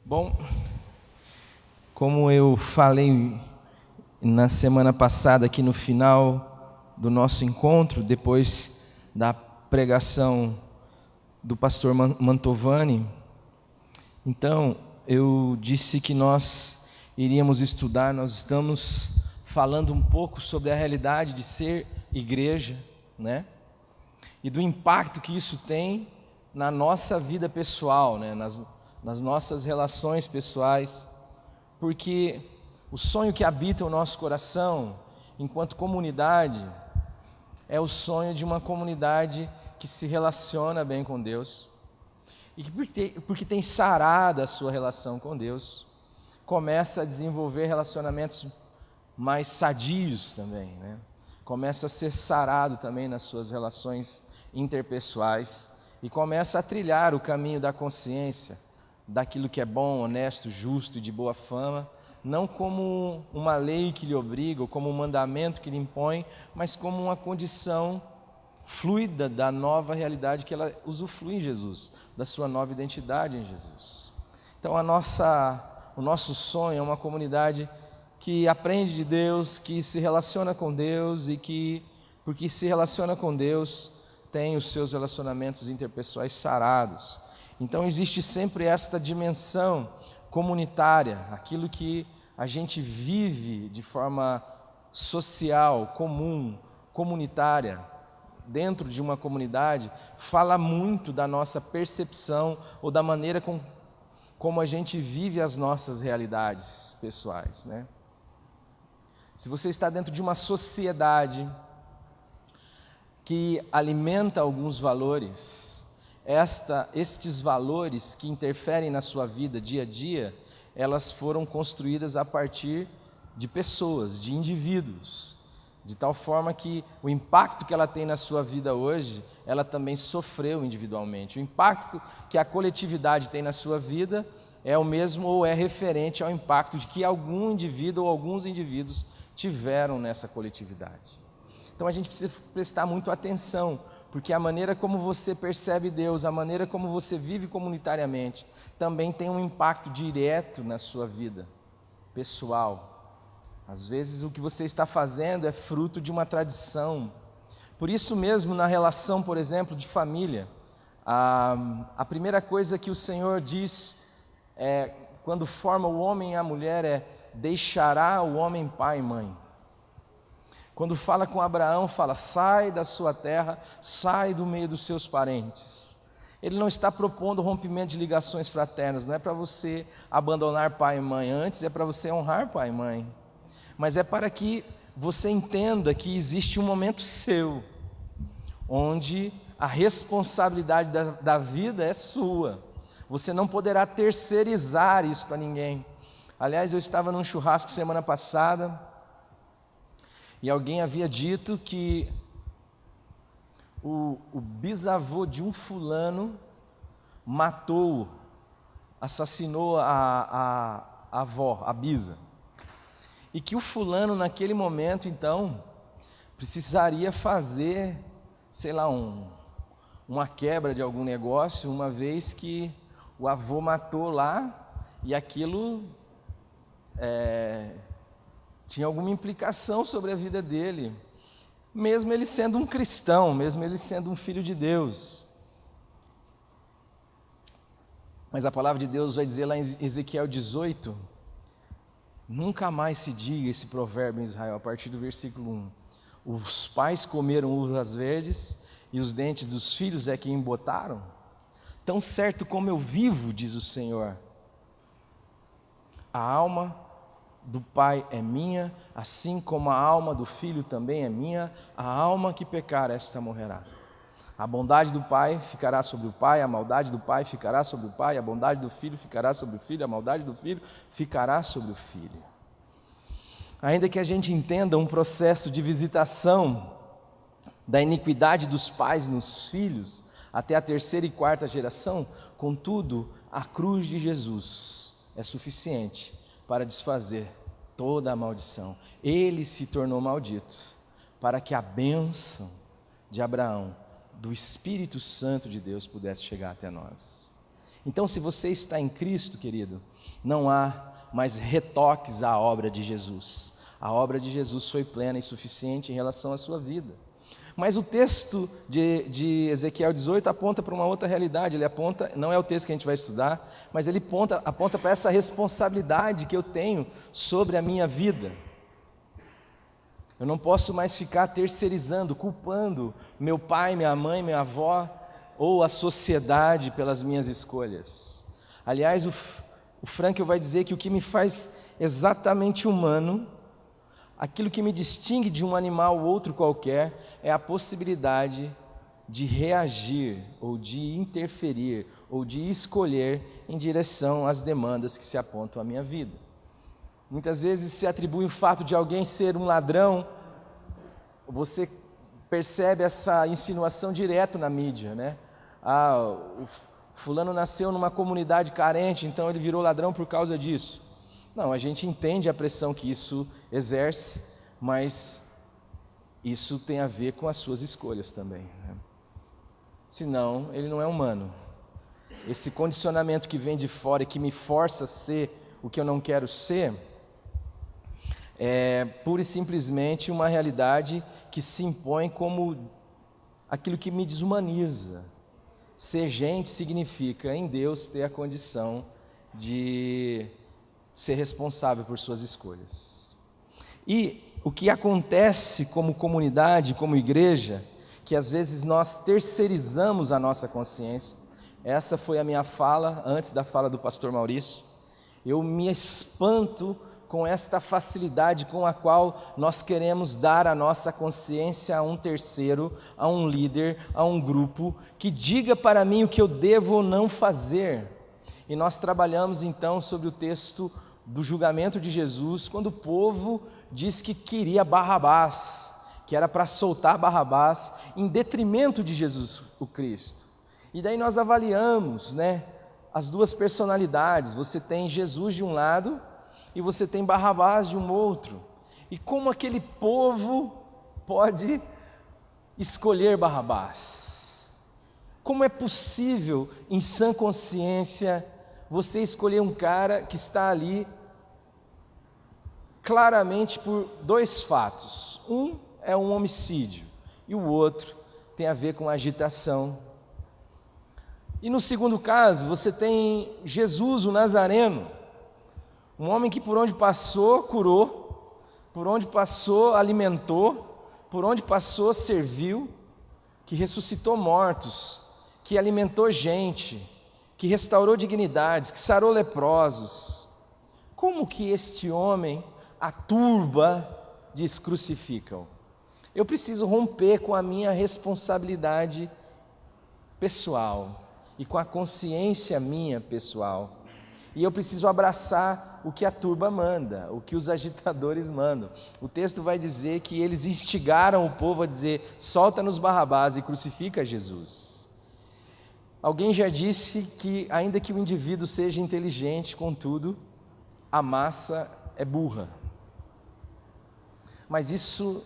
Bom, como eu falei na semana passada aqui no final do nosso encontro, depois da pregação do pastor Mantovani, então eu disse que nós iríamos estudar, nós estamos falando um pouco sobre a realidade de ser igreja, né? E do impacto que isso tem na nossa vida pessoal, né? Nas nossas relações pessoais, porque o sonho que habita o nosso coração, enquanto comunidade, é o sonho de uma comunidade que se relaciona bem com Deus, e que porque tem sarado a sua relação com Deus, começa a desenvolver relacionamentos mais sadios também, né? Começa a ser sarado também nas suas relações interpessoais, e começa a trilhar o caminho da consciência, daquilo que é bom, honesto, justo e de boa fama, não como uma lei que lhe obriga, ou como um mandamento que lhe impõe, mas como uma condição fluida da nova realidade que ela usufrui em Jesus, da sua nova identidade em Jesus. Então o nosso sonho é uma comunidade que aprende de Deus, que se relaciona com Deus e que, porque se relaciona com Deus, tem os seus relacionamentos interpessoais sarados. Então existe sempre esta dimensão comunitária, aquilo que a gente vive de forma social, comum, comunitária, dentro de uma comunidade, fala muito da nossa percepção ou da maneira como a gente vive as nossas realidades pessoais, né? Se você está dentro de uma sociedade que alimenta alguns valores, estes valores que interferem na sua vida dia a dia, elas foram construídas a partir de pessoas, de indivíduos, de tal forma que o impacto que ela tem na sua vida hoje, ela também sofreu individualmente. O impacto que a coletividade tem na sua vida é o mesmo ou é referente ao impacto de que algum indivíduo ou alguns indivíduos tiveram nessa coletividade. Então a gente precisa prestar muito atenção, porque a maneira como você percebe Deus, a maneira como você vive comunitariamente, também tem um impacto direto na sua vida pessoal. Às vezes o que você está fazendo é fruto de uma tradição. Por isso mesmo, na relação, por exemplo, de família, a primeira coisa que o Senhor diz, quando forma o homem e a mulher, é: deixará o homem pai e mãe. Quando fala com Abraão, fala: sai da sua terra, sai do meio dos seus parentes. Ele não está propondo rompimento de ligações fraternas, não é para você abandonar pai e mãe, antes é para você honrar pai e mãe. Mas é para que você entenda que existe um momento seu, onde a responsabilidade da vida é sua. Você não poderá terceirizar isso a ninguém. Aliás, eu estava num churrasco semana passada, e alguém havia dito que o bisavô de um fulano assassinou a avó, a bisa. E que o fulano naquele momento, então, precisaria fazer, sei lá, uma quebra de algum negócio, uma vez que o avô matou lá, e aquilo tinha alguma implicação sobre a vida dele, mesmo ele sendo um cristão, mesmo ele sendo um filho de Deus. Mas a palavra de Deus vai dizer lá em Ezequiel 18, nunca mais se diga esse provérbio em Israel, a partir do versículo 1. Os pais comeram uvas verdes, e os dentes dos filhos é que embotaram. Tão certo como eu vivo, diz o Senhor, a alma do pai é minha, assim como a alma do filho também é minha. A alma que pecar, esta morrerá. A bondade do pai ficará sobre o pai, a maldade do pai ficará sobre o pai, a bondade do filho ficará sobre o filho, a maldade do filho ficará sobre o filho. Ainda que a gente entenda um processo de visitação da iniquidade dos pais nos filhos, até a terceira e quarta geração, contudo, a cruz de Jesus é suficiente para desfazer toda a maldição. Ele se tornou maldito para que a bênção de Abraão, do Espírito Santo de Deus, pudesse chegar até nós. Então, se você está em Cristo, querido, não há mais retoques à obra de Jesus. A obra de Jesus foi plena e suficiente em relação à sua vida. Mas o texto de Ezequiel 18 aponta para uma outra realidade. Ele aponta, não é o texto que a gente vai estudar, mas ele aponta para essa responsabilidade que eu tenho sobre a minha vida. Eu não posso mais ficar terceirizando, culpando meu pai, minha mãe, minha avó ou a sociedade pelas minhas escolhas. Aliás, o Frankl vai dizer que o que me faz exatamente humano, aquilo que me distingue de um animal ou outro qualquer, é a possibilidade de reagir, ou de interferir, ou de escolher em direção às demandas que se apontam à minha vida. Muitas vezes se atribui o fato de alguém ser um ladrão, você percebe essa insinuação direto na mídia, né? O fulano nasceu numa comunidade carente, então ele virou ladrão por causa disso. Não, a gente entende a pressão que isso exerce, mas isso tem a ver com as suas escolhas também, né? Senão, ele não é humano. Esse condicionamento que vem de fora e que me força a ser o que eu não quero ser, é pura e simplesmente uma realidade que se impõe como aquilo que me desumaniza. Ser gente significa, em Deus, ter a condição de ser responsável por suas escolhas. E o que acontece como comunidade, como igreja, que às vezes nós terceirizamos a nossa consciência. Essa foi a minha fala, antes da fala do pastor Maurício. Eu me espanto com esta facilidade com a qual nós queremos dar a nossa consciência a um terceiro, a um líder, a um grupo, que diga para mim o que eu devo ou não fazer. E nós trabalhamos então sobre o texto do julgamento de Jesus, quando o povo diz que queria Barrabás, que era para soltar Barrabás, em detrimento de Jesus o Cristo. E daí nós avaliamos, né, as duas personalidades. Você tem Jesus de um lado e você tem Barrabás de um outro. E como aquele povo pode escolher Barrabás? Como é possível, em sã consciência, você escolher um cara que está ali claramente por dois fatos? Um é um homicídio e o outro tem a ver com agitação. E no segundo caso, você tem Jesus, o Nazareno, um homem que por onde passou, curou, por onde passou, alimentou, por onde passou, serviu, que ressuscitou mortos, que alimentou gente, que restaurou dignidades, que sarou leprosos. Como que este homem, a turba, diz: crucificam? Eu preciso romper com a minha responsabilidade pessoal e com a consciência minha pessoal. E eu preciso abraçar o que a turba manda, o que os agitadores mandam. O texto vai dizer que eles instigaram o povo a dizer: solta-nos Barrabás e crucifica Jesus. Alguém já disse que, ainda que o indivíduo seja inteligente, contudo, a massa é burra. Mas isso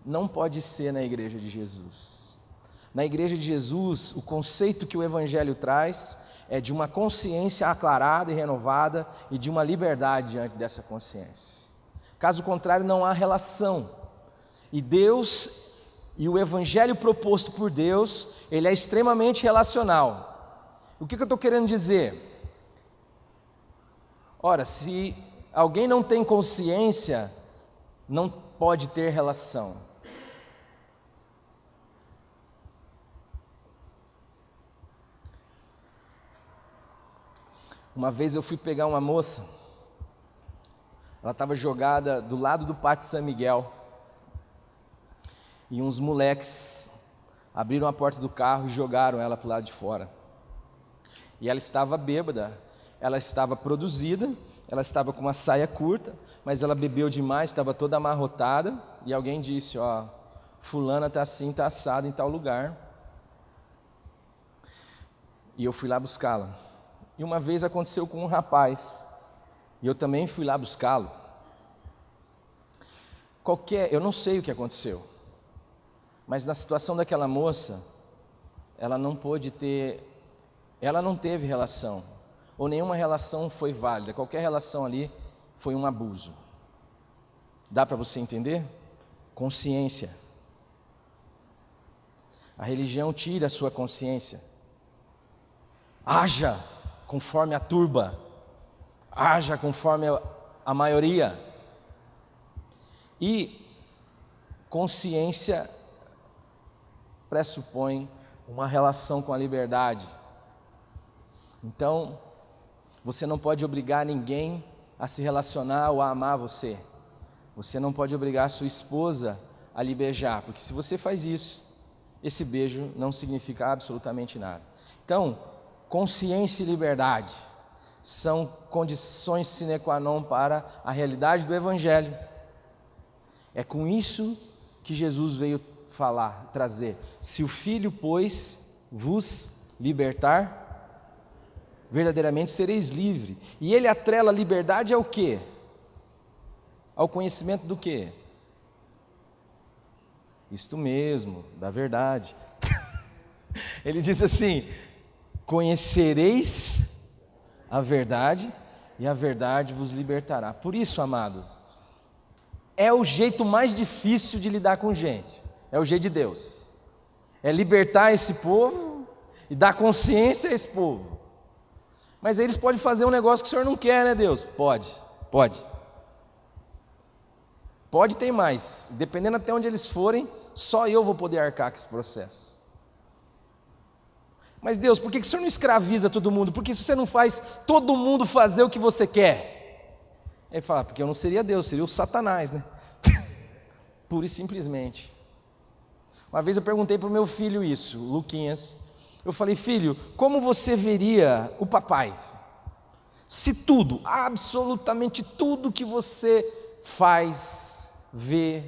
não pode ser na igreja de Jesus. Na igreja de Jesus, o conceito que o Evangelho traz é de uma consciência aclarada e renovada e de uma liberdade diante dessa consciência. Caso contrário, não há relação. E Deus, e o Evangelho proposto por Deus, ele é extremamente relacional. O que eu estou querendo dizer? Ora, se alguém não tem consciência, não pode ter relação. Uma vez eu fui pegar uma moça, ela estava jogada do lado do pátio São Miguel, e uns moleques abriram a porta do carro e jogaram ela para o lado de fora. E ela estava bêbada, ela estava produzida, ela estava com uma saia curta, mas ela bebeu demais, estava toda amarrotada, e alguém disse: ó, fulana está assim, está assada em tal lugar. E eu fui lá buscá-la. E uma vez aconteceu com um rapaz, e eu também fui lá buscá-lo. Eu não sei o que aconteceu, mas na situação daquela moça, ela não pôde ter ela não teve relação, ou nenhuma relação foi válida, qualquer relação ali foi um abuso. Dá para você entender? Consciência. A religião tira a sua consciência. Haja conforme a turba, haja conforme a maioria. E consciência pressupõe uma relação com a liberdade. Então, você não pode obrigar ninguém a se relacionar ou a amar você. Você não pode obrigar a sua esposa a lhe beijar, porque se você faz isso, esse beijo não significa absolutamente nada. Então, consciência e liberdade são condições sine qua non para a realidade do Evangelho. É com isso que Jesus veio falar, trazer. Se o Filho, pois, vos libertar, verdadeiramente sereis livres. E ele atrela a liberdade ao quê? Ao conhecimento do quê? Isto mesmo, da verdade. Ele diz assim: conhecereis a verdade e a verdade vos libertará. Por isso, amados, é o jeito mais difícil de lidar com gente, é o jeito de Deus, é libertar esse povo e dar consciência a esse povo. Mas aí eles podem fazer um negócio que o Senhor não quer, né, Deus? Pode. Pode ter mais, dependendo até onde eles forem, só eu vou poder arcar com esse processo. Mas Deus, por que o Senhor não escraviza todo mundo? Por que você não faz todo mundo fazer o que você quer? Ele fala, porque eu não seria Deus, seria o Satanás, né? Pura e simplesmente. Uma vez eu perguntei para o meu filho isso, o Luquinhas. Eu falei, filho, como você veria o papai se tudo, absolutamente tudo que você faz, vê,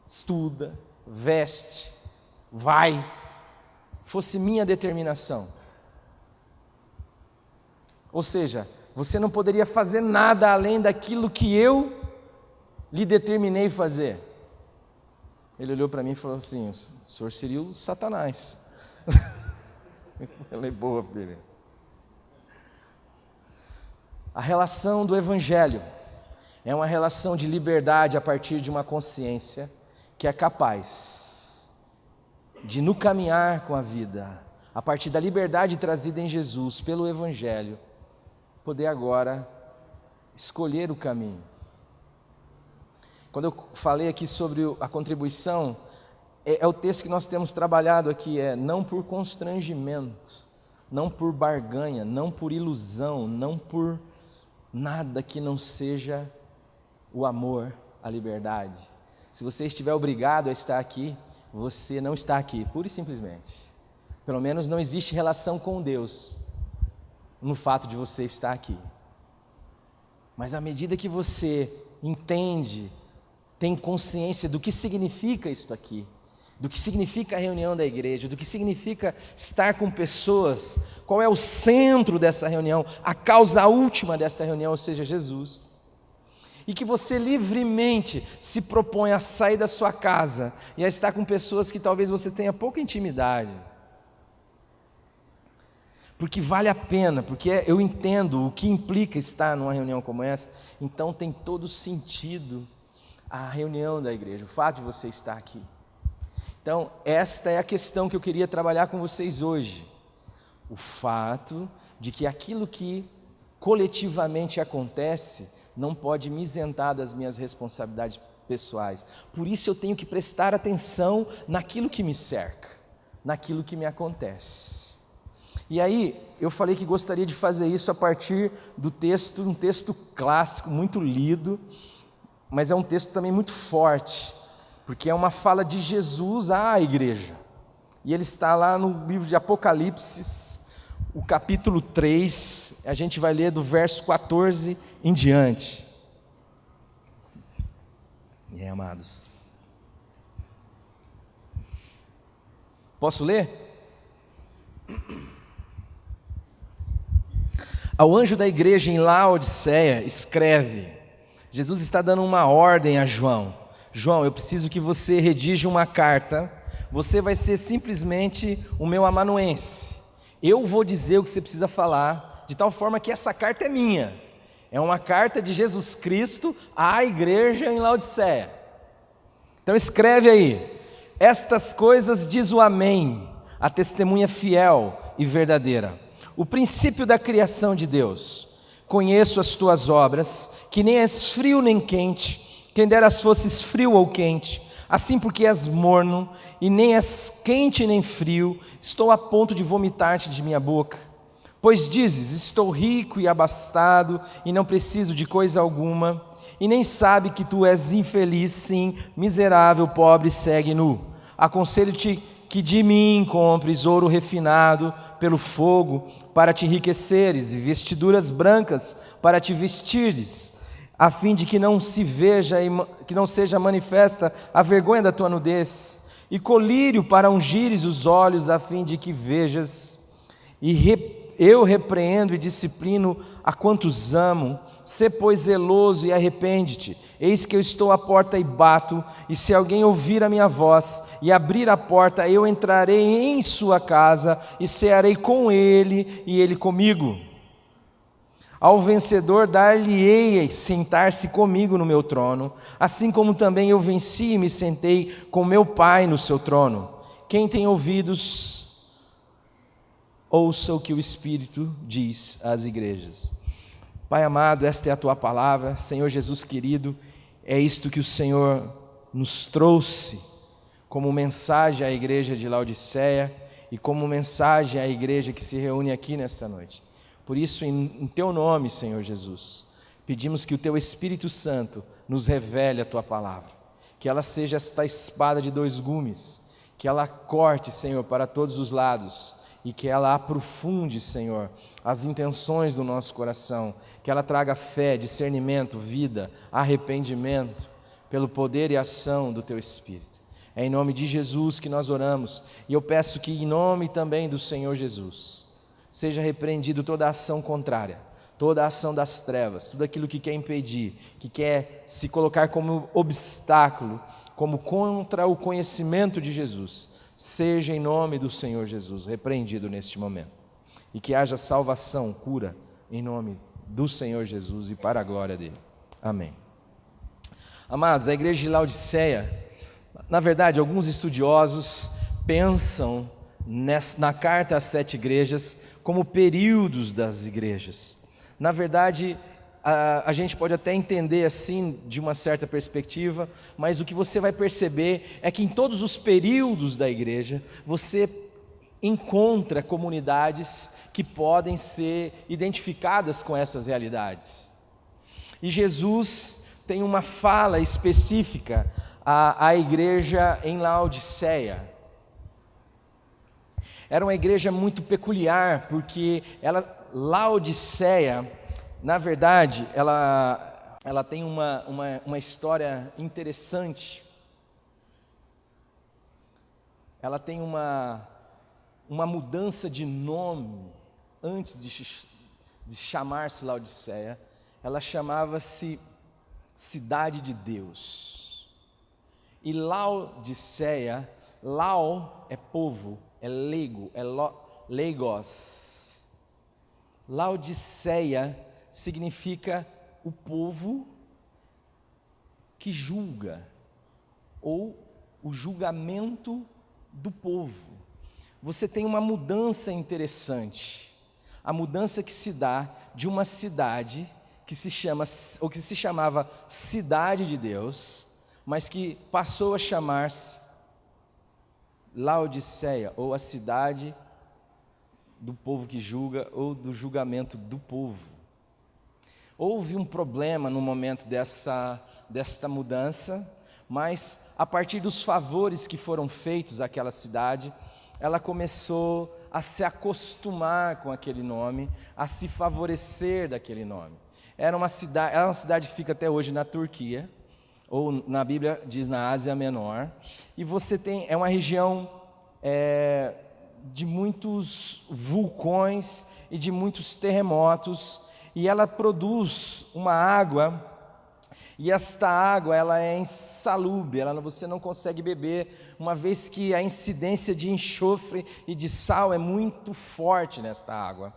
estuda, veste, vai, fosse minha determinação? Ou seja, você não poderia fazer nada além daquilo que eu lhe determinei fazer. Ele olhou para mim e falou assim, o senhor seria o Satanás. Ela é boa, filha. A relação do Evangelho é uma relação de liberdade a partir de uma consciência que é capaz de, no caminhar com a vida, a partir da liberdade trazida em Jesus pelo Evangelho, poder agora escolher o caminho. Quando eu falei aqui sobre a contribuição, é o texto que nós temos trabalhado aqui, não por constrangimento, não por barganha, não por ilusão, não por nada que não seja o amor, a liberdade. Se você estiver obrigado a estar aqui, você não está aqui, pura e simplesmente. Pelo menos não existe relação com Deus no fato de você estar aqui. Mas à medida que você entende, tem consciência do que significa isso aqui, do que significa a reunião da igreja, do que significa estar com pessoas, qual é o centro dessa reunião, a causa última desta reunião, ou seja, Jesus. E que você livremente se propõe a sair da sua casa e a estar com pessoas que talvez você tenha pouca intimidade. Porque vale a pena, porque eu entendo o que implica estar numa reunião como essa, então tem todo sentido a reunião da igreja, o fato de você estar aqui. Então, esta é a questão que eu queria trabalhar com vocês hoje. O fato de que aquilo que coletivamente acontece não pode me isentar das minhas responsabilidades pessoais. Por isso eu tenho que prestar atenção naquilo que me cerca, naquilo que me acontece. E aí, eu falei que gostaria de fazer isso a partir do texto, um texto clássico, muito lido, mas é um texto também muito forte, porque é uma fala de Jesus à igreja. E ele está lá no livro de Apocalipse, o capítulo 3, a gente vai ler do verso 14 em diante. E aí, amados? Posso ler? Ao anjo da igreja em Laodiceia, escreve. Jesus está dando uma ordem a João. João, eu preciso que você redija uma carta. Você vai ser simplesmente o meu amanuense. Eu vou dizer o que você precisa falar, de tal forma que essa carta é minha. É uma carta de Jesus Cristo à igreja em Laodiceia. Então escreve aí: estas coisas diz o Amém, a testemunha fiel e verdadeira, o princípio da criação de Deus. Conheço as tuas obras, que nem és frio nem quente, quem dera fosses frio ou quente. Assim, porque és morno, e nem és quente nem frio, estou a ponto de vomitar-te de minha boca. Pois dizes: estou rico e abastado, e não preciso de coisa alguma, e nem sabe que tu és infeliz, sim, miserável, pobre, cego e nu. Aconselho-te que de mim compres ouro refinado pelo fogo, para te enriqueceres, e vestiduras brancas para te vestires, a fim de que não se veja e que não seja manifesta a vergonha da tua nudez, e colírio para ungires os olhos, a fim de que vejas. Eu repreendo e disciplino a quantos amo. Sê, pois, zeloso e arrepende-te. Eis que eu estou à porta e bato, e se alguém ouvir a minha voz e abrir a porta, eu entrarei em sua casa e cearei com ele e ele comigo. Ao vencedor dar-lhe-ei sentar-se comigo no meu trono, assim como também eu venci e me sentei com meu Pai no seu trono. Quem tem ouvidos, ouça o que o Espírito diz às igrejas. Pai amado, esta é a tua palavra. Senhor Jesus querido, é isto que o Senhor nos trouxe como mensagem à igreja de Laodiceia e como mensagem à igreja que se reúne aqui nesta noite. Por isso, em teu nome, Senhor Jesus, pedimos que o teu Espírito Santo nos revele a tua palavra, que ela seja esta espada de dois gumes, que ela corte, Senhor, para todos os lados, e que ela aprofunde, Senhor, as intenções do nosso coração, que ela traga fé, discernimento, vida, arrependimento, pelo poder e ação do teu Espírito. É em nome de Jesus que nós oramos, e eu peço que em nome também do Senhor Jesus, seja repreendido toda a ação contrária, toda a ação das trevas, tudo aquilo que quer impedir, que quer se colocar como obstáculo, como contra o conhecimento de Jesus, seja em nome do Senhor Jesus repreendido neste momento, e que haja salvação, cura, em nome do Senhor Jesus e para a glória dele. Amém. Amados, a igreja de Laodiceia, na verdade, alguns estudiosos pensam na carta às 7 igrejas como períodos das igrejas. Na verdade, a gente pode até entender assim, de uma certa perspectiva, mas o que você vai perceber é que em todos os períodos da igreja, você encontra comunidades que podem ser identificadas com essas realidades. E Jesus tem uma fala específica à igreja em Laodiceia. Era uma igreja muito peculiar, porque Laodiceia, na verdade, ela tem uma história interessante. Ela tem uma mudança de nome. Antes de chamar-se Laodiceia, ela chamava-se Cidade de Deus. E Laodiceia, Lau é povo, é leigo, é leigos. Laodiceia significa o povo que julga, ou o julgamento do povo. Você tem uma mudança interessante. A mudança que se dá de uma cidade que se chamava Cidade de Deus, mas que passou a chamar-se Laodiceia, ou a cidade do povo que julga, ou do julgamento do povo. Houve um problema no momento desta mudança, mas a partir dos favores que foram feitos àquela cidade, ela começou a se acostumar com aquele nome, a se favorecer daquele nome. Era uma cidade que fica até hoje na Turquia, ou na Bíblia diz na Ásia Menor, e é uma região de muitos vulcões e de muitos terremotos, e ela produz uma água E esta água, ela é insalubre, você não consegue beber, uma vez que a incidência de enxofre e de sal é muito forte nesta água.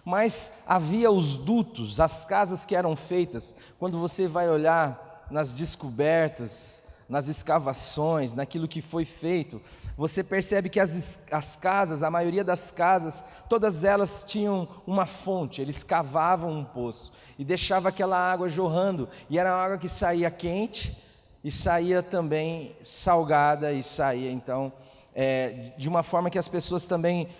Mas havia os dutos, as casas que eram feitas. Quando você vai olhar nas descobertas, nas escavações, naquilo que foi feito, você percebe que as casas, a maioria das casas, todas elas tinham uma fonte. Eles cavavam um poço e deixava aquela água jorrando, e era uma água que saía quente e saía também salgada, e saía então de uma forma que as pessoas também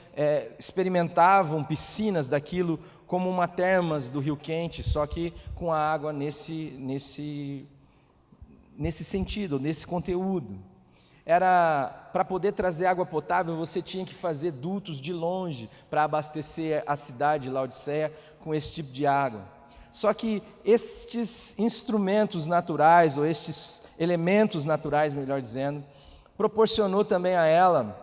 experimentavam piscinas daquilo como uma termas do Rio Quente, só que com a água nesse sentido, nesse conteúdo. Era para poder trazer água potável, você tinha que fazer dutos de longe para abastecer a cidade de Laodiceia com esse tipo de água. Só que estes instrumentos naturais, ou estes elementos naturais, melhor dizendo, proporcionou também a ela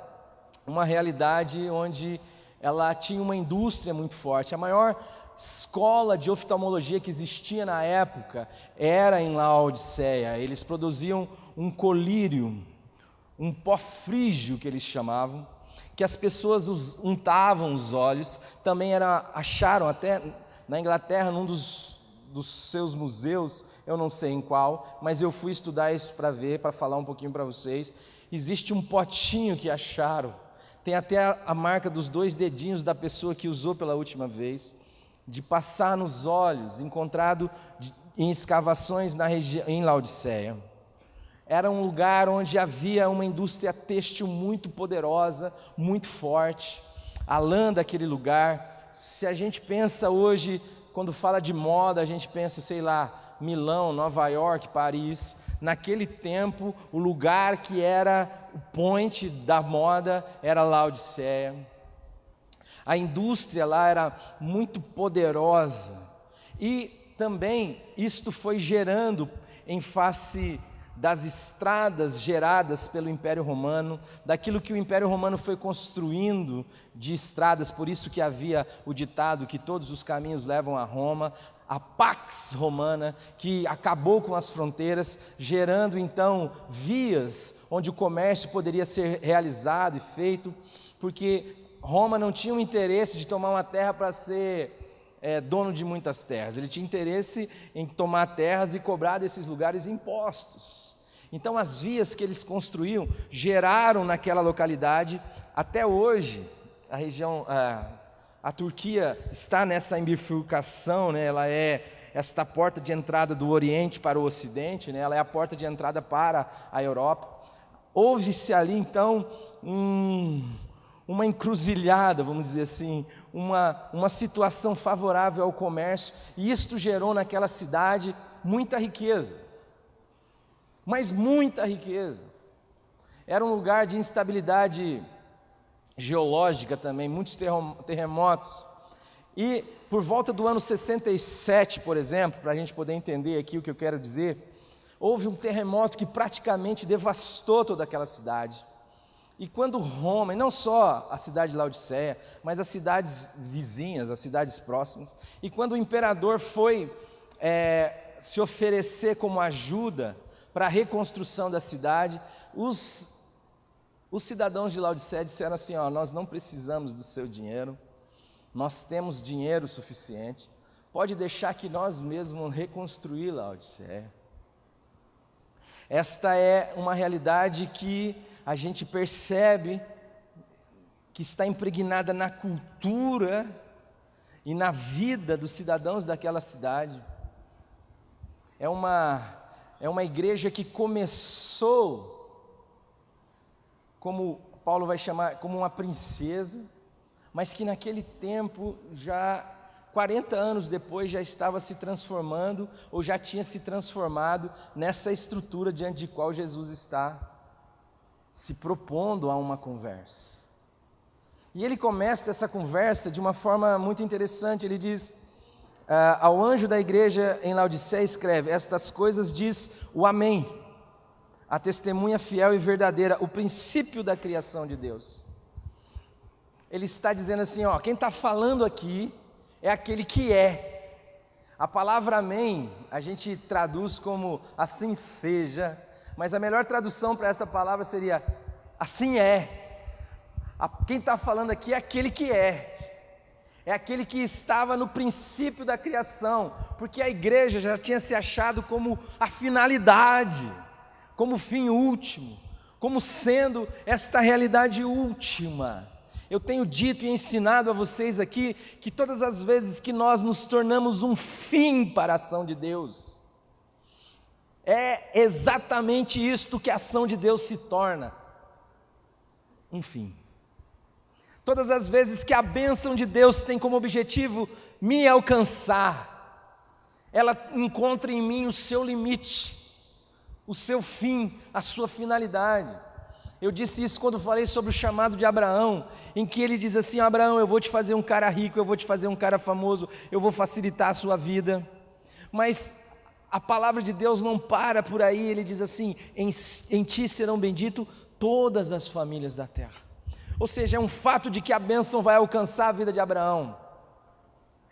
uma realidade onde ela tinha uma indústria muito forte. A maior escola de oftalmologia que existia na época era em Laodiceia. Eles produziam um colírio, um pó frígio que eles chamavam, que as pessoas untavam os olhos. Também acharam até na Inglaterra, num dos seus museus, eu não sei em qual, mas eu fui estudar isso para ver, para falar um pouquinho para vocês. Existe um potinho que acharam, tem até a marca dos 2 dedinhos da pessoa que usou pela última vez, de passar nos olhos, encontrado em escavações na região, em Laodiceia. Era um lugar onde havia uma indústria têxtil muito poderosa, muito forte. A lã daquele lugar, se a gente pensa hoje, quando fala de moda, a gente pensa, sei lá, Milão, Nova York, Paris. Naquele tempo, o lugar que era o point da moda era Laodiceia. A indústria lá era muito poderosa, e também isto foi gerando, em face das estradas geradas pelo Império Romano, daquilo que o Império Romano foi construindo de estradas. Por isso que havia o ditado que todos os caminhos levam a Roma, a Pax Romana, que acabou com as fronteiras, gerando então vias onde o comércio poderia ser realizado e feito, porque Roma não tinha o interesse de tomar uma terra para ser dono de muitas terras. Ele tinha interesse em tomar terras e cobrar desses lugares impostos. Então as vias que eles construíam geraram naquela localidade. Até hoje a região, a Turquia está nessa bifurcação, né? Ela é esta porta de entrada do Oriente para o Ocidente, né? Ela é a porta de entrada para a Europa. Houve-se ali então uma encruzilhada, vamos dizer assim, uma situação favorável ao comércio, e isto gerou naquela cidade muita riqueza, mas muita riqueza. Era um lugar de instabilidade geológica também, muitos terremotos, e por volta do ano 67, por exemplo, para a gente poder entender aqui o que eu quero dizer, houve um terremoto que praticamente devastou toda aquela cidade. E quando Roma, e não só a cidade de Laodiceia, mas as cidades vizinhas, as cidades próximas, e quando o imperador foi se oferecer como ajuda para a reconstrução da cidade, os cidadãos de Laodiceia disseram assim: nós não precisamos do seu dinheiro, nós temos dinheiro suficiente, pode deixar que nós mesmos reconstruir Laodiceia. Esta é uma realidade que a gente percebe que está impregnada na cultura e na vida dos cidadãos daquela cidade. É uma igreja que começou, como Paulo vai chamar, como uma princesa, mas que naquele tempo, já 40 anos depois, já estava se transformando, ou já tinha se transformado nessa estrutura diante de qual Jesus está se propondo a uma conversa. E ele começa essa conversa de uma forma muito interessante. Ele diz: ao anjo da igreja em Laodiceia escreve: estas coisas diz o Amém, a testemunha fiel e verdadeira, o princípio da criação de Deus. Ele está dizendo assim, quem está falando aqui é aquele que é. A palavra amém, a gente traduz como assim seja, mas a melhor tradução para esta palavra seria assim é. Quem está falando aqui é aquele que é aquele que estava no princípio da criação, porque a igreja já tinha se achado como a finalidade, como o fim último, como sendo esta realidade última. Eu tenho dito e ensinado a vocês aqui que todas as vezes que nós nos tornamos um fim para a ação de Deus, é exatamente isto que a ação de Deus se torna, um fim. Todas as vezes que a bênção de Deus tem como objetivo me alcançar, ela encontra em mim o seu limite, o seu fim, a sua finalidade. Eu disse isso quando falei sobre o chamado de Abraão, em que ele diz assim: Abraão, eu vou te fazer um cara rico, eu vou te fazer um cara famoso, eu vou facilitar a sua vida. Mas a palavra de Deus não para por aí, ele diz assim: em ti serão benditas todas as famílias da terra. Ou seja, é um fato de que a bênção vai alcançar a vida de Abraão.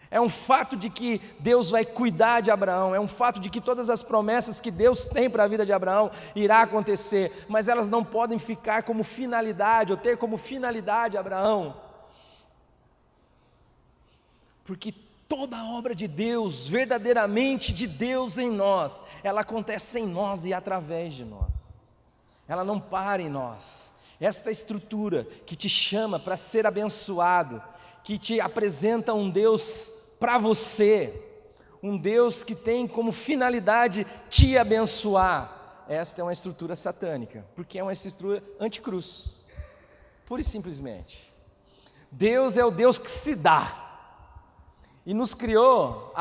É um fato de que Deus vai cuidar de Abraão, é um fato de que todas as promessas que Deus tem para a vida de Abraão irá acontecer, mas elas não podem ficar como finalidade, ou ter como finalidade Abraão, porque toda a obra de Deus, verdadeiramente de Deus em nós, ela acontece em nós e através de nós, ela não para em nós. Esta estrutura que te chama para ser abençoado, que te apresenta um Deus para você, um Deus que tem como finalidade te abençoar, esta é uma estrutura satânica, porque é uma estrutura anticruz, pura e simplesmente. Deus é o Deus que se dá, e nos criou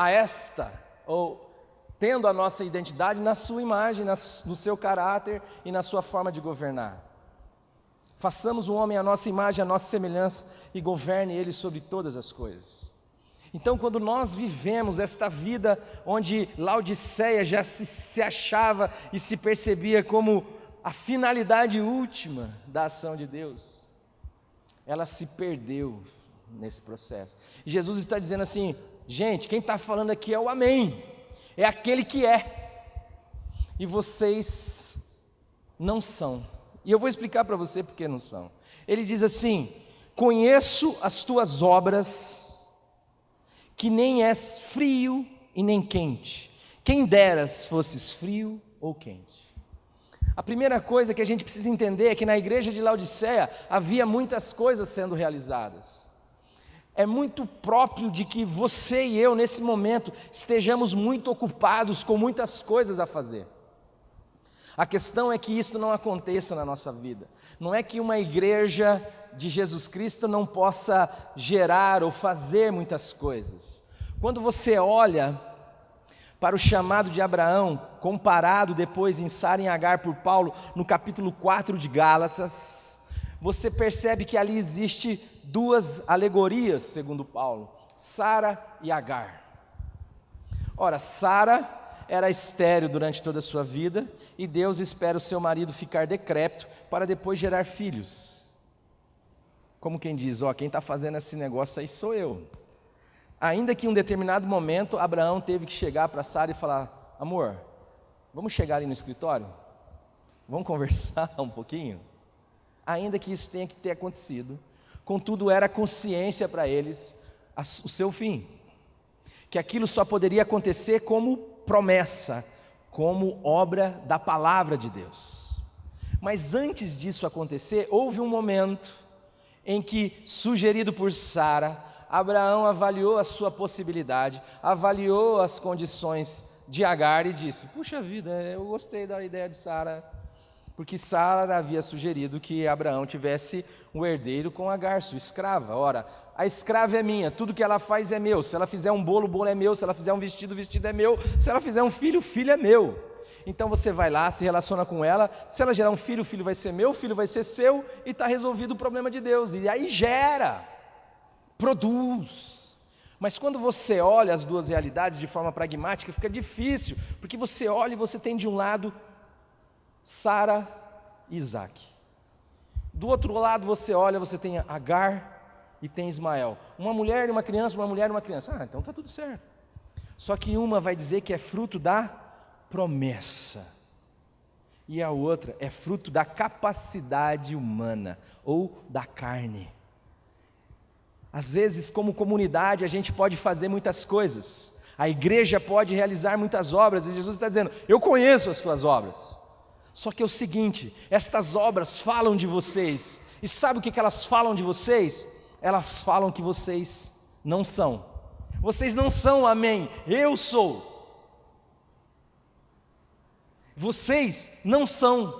tendo a nossa identidade na sua imagem, no seu caráter e na sua forma de governar. Façamos o homem à nossa imagem, à nossa semelhança, e governe ele sobre todas as coisas. Então, quando nós vivemos esta vida onde Laodiceia já se achava e se percebia como a finalidade última da ação de Deus, ela se perdeu nesse processo. E Jesus está dizendo assim: gente, quem está falando aqui é o amém, é aquele que é, e vocês não são. E eu vou explicar para você por que não são. Ele diz assim: conheço as tuas obras, que nem és frio e nem quente. Quem deras fosses frio ou quente. A primeira coisa que a gente precisa entender é que na igreja de Laodiceia havia muitas coisas sendo realizadas. É muito próprio de que você e eu nesse momento estejamos muito ocupados com muitas coisas a fazer. A questão é que isso não aconteça na nossa vida. Não é que uma igreja de Jesus Cristo não possa gerar ou fazer muitas coisas. Quando você olha para o chamado de Abraão, comparado depois em Sara e em Agar por Paulo, no capítulo 4 de Gálatas, você percebe que ali existe duas alegorias, segundo Paulo: Sara e Agar. Ora, Sara era estéril durante toda a sua vida, e Deus espera o seu marido ficar decrépito para depois gerar filhos. Como quem diz: quem está fazendo esse negócio aí sou eu. Ainda que em um determinado momento Abraão teve que chegar para Sara e falar: amor, vamos chegar ali no escritório? Vamos conversar um pouquinho? Ainda que isso tenha que ter acontecido, contudo era consciência para eles o seu fim, que aquilo só poderia acontecer como promessa, como obra da palavra de Deus. Mas antes disso acontecer, houve um momento em que, sugerido por Sara, Abraão avaliou a sua possibilidade, avaliou as condições de Agar e disse: puxa vida, eu gostei da ideia de Sara, porque Sara havia sugerido que Abraão tivesse um herdeiro com Agar, sua escrava. Ora, a escrava é minha, tudo que ela faz é meu. Se ela fizer um bolo, o bolo é meu. Se ela fizer um vestido, o vestido é meu. Se ela fizer um filho, o filho é meu. Então você vai lá, se relaciona com ela. Se ela gerar um filho, o filho vai ser meu, o filho vai ser seu, e está resolvido o problema de Deus. E aí gera, produz. Mas quando você olha as duas realidades de forma pragmática, fica difícil, porque você olha e você tem de um lado Sara e Isaac. Do outro lado você olha, você tem Agar e tem Ismael. Uma mulher e uma criança, uma mulher e uma criança. Então está tudo certo. Só que uma vai dizer que é fruto da promessa, e a outra é fruto da capacidade humana ou da carne. Às vezes, como comunidade, a gente pode fazer muitas coisas, a igreja pode realizar muitas obras, e Jesus está dizendo: eu conheço as tuas obras. Só que é o seguinte, estas obras falam de vocês, e sabe o que elas falam de vocês? Elas falam que vocês não são. Vocês não são, amém, eu sou. Vocês não são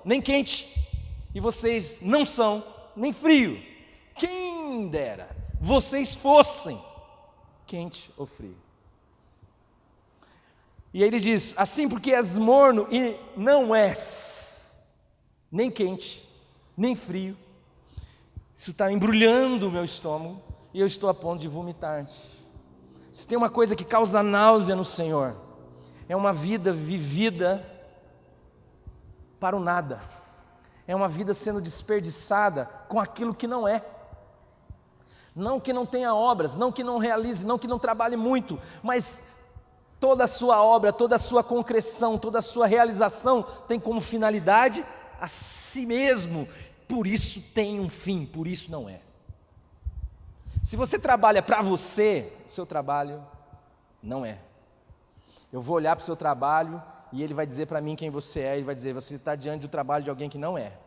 nem quente, e vocês não são nem frio. Quem dera vocês fossem quente ou frio. E aí ele diz, assim porque és morno e não és nem quente, nem frio, isso está embrulhando o meu estômago, e eu estou a ponto de vomitar-te. Se tem uma coisa que causa náusea no Senhor, é uma vida vivida para o nada, é uma vida sendo desperdiçada com aquilo que não é. Não que não tenha obras, não que não realize, não que não trabalhe muito, mas toda a sua obra, toda a sua concreção, toda a sua realização tem como finalidade a si mesmo, por isso tem um fim, por isso não é. Se você trabalha para você, seu trabalho não é. Eu vou olhar para o seu trabalho e ele vai dizer para mim quem você é, ele vai dizer, você está diante do trabalho de alguém que não é.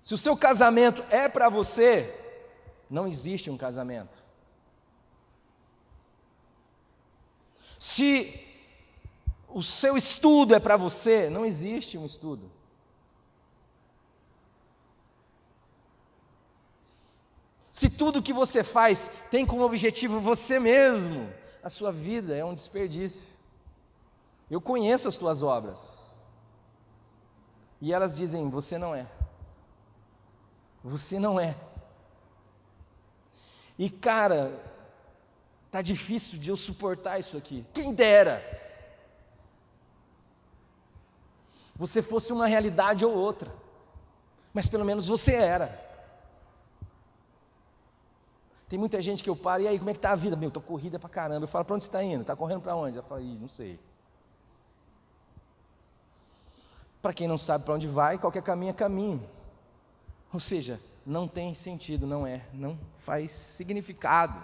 Se o seu casamento é para você, não existe um casamento. Se o seu estudo é para você, não existe um estudo. Se tudo que você faz tem como objetivo você mesmo, a sua vida é um desperdício. Eu conheço as tuas obras, e elas dizem, você não é. Você não é. E cara, tá difícil de eu suportar isso aqui. Quem dera você fosse uma realidade ou outra, mas pelo menos você era. Tem muita gente que eu paro, e aí, como é que está a vida? Meu, estou corrida pra caramba. Eu falo, para onde você está indo? Está correndo para onde? Eu falo, não sei. Para quem não sabe para onde vai, qualquer caminho é caminho. Ou seja, não tem sentido, não faz significado.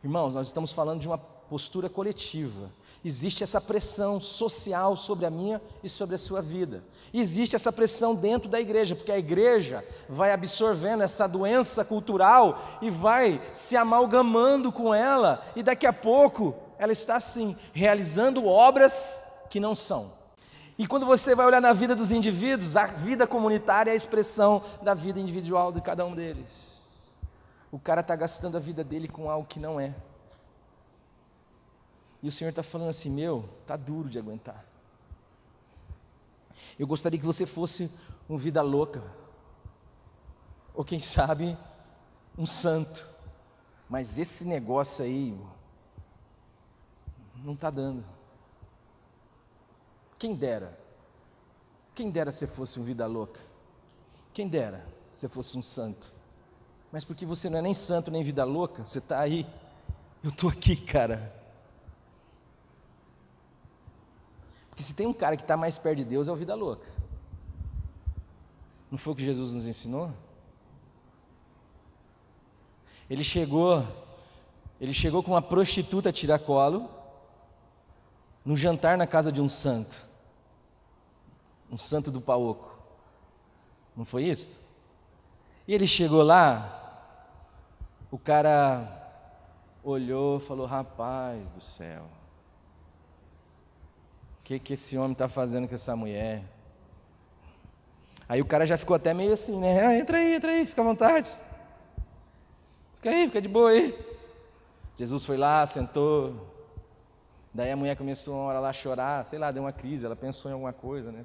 Irmãos, nós estamos falando de uma postura coletiva. Existe essa pressão social sobre a minha e sobre a sua vida. Existe essa pressão dentro da igreja, porque a igreja vai absorvendo essa doença cultural e vai se amalgamando com ela, e daqui a pouco ela está assim, realizando obras que não são. E quando você vai olhar na vida dos indivíduos, a vida comunitária é a expressão da vida individual de cada um deles. O cara está gastando a vida dele com algo que não é. E o Senhor está falando assim, está duro de aguentar. Eu gostaria que você fosse um vida louca, ou quem sabe, um santo. Mas esse negócio aí, não está dando. Quem dera se fosse um vida louca. Quem dera se fosse um santo. Mas porque você não é nem santo, nem vida louca, você está aí, eu estou aqui, cara. Porque se tem um cara que está mais perto de Deus, é o vida louca. Não foi o que Jesus nos ensinou? Ele chegou com uma prostituta a tiracolo, no jantar na casa de um santo do Paoco. Não foi isso? E ele chegou lá, o cara olhou, falou, rapaz do céu, o que esse homem está fazendo com essa mulher? Aí o cara já ficou até meio assim, né? Entra aí, fica à vontade. Fica aí, fica de boa aí. Jesus foi lá, sentou. Daí a mulher começou uma hora lá a chorar, sei lá, deu uma crise, ela pensou em alguma coisa, né?